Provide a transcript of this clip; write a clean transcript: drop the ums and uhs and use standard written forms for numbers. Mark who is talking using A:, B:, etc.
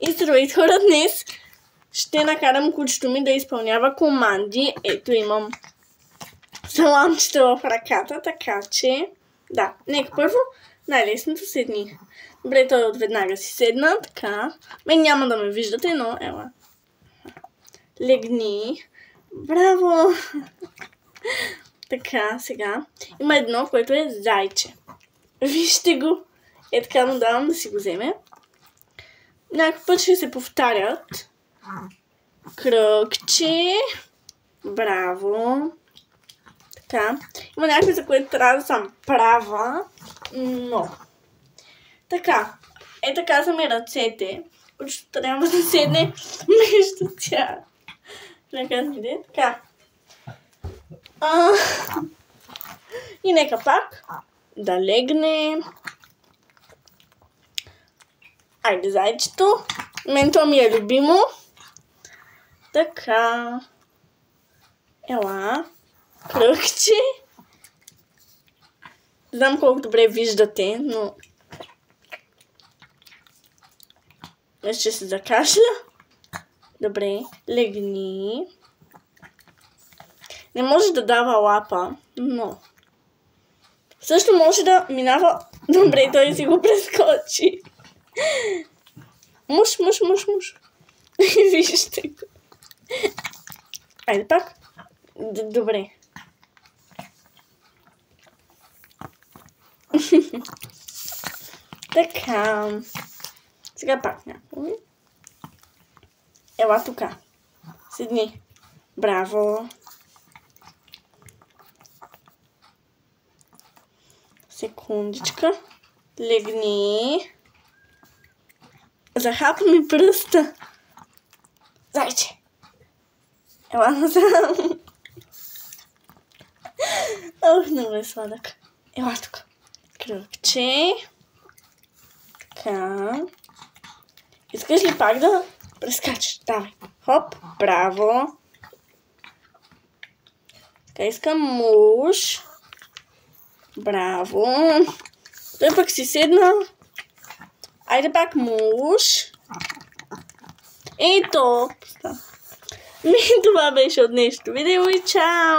A: И здравейте хора, днес ще накарам кучето ми да изпълнява команди. Ето имам саламчета в ръката, така че... Да, нека първо най-лесното седни. Добре, той отведнага си седна, така. Мен няма да ме виждате, но ела. Легни. Браво! Така, сега. Има едно, което е зайче. Вижте го. Е така му давам да си го вземе. Някакъв път ще се повтарят. Кръгче. Браво. Така. Има някакви, за което трябва да съм права. Но. Така. Е така са ми ръцете. Кучето трябва да седне между тях. Така. И нека пак да легне. Айде, зайчето. Мен то ми е любимо. Така. Ела. Кръгче. Знам колко добре виждате, но... Ще се закашля. Добре. Легни. Не може да дава лапа, но... Също може да минава... Добре, той си го прескочи. Муш. Вижте го. Айде пак. Добре. Така. Сега пак някой. Ела тука. Седни. Браво. Секундичка. Легни. Захапа ми пръста. Зайче. Ела насам. Ох, много е сладък. Ела тук. Кръгче. Така. Искаш ли пак да прескачаш? Давай. Хоп. Браво. Така искам муж. Браво. Той пък си седна. Айде пак муж. И топ. Това беше от днешното видео и чао!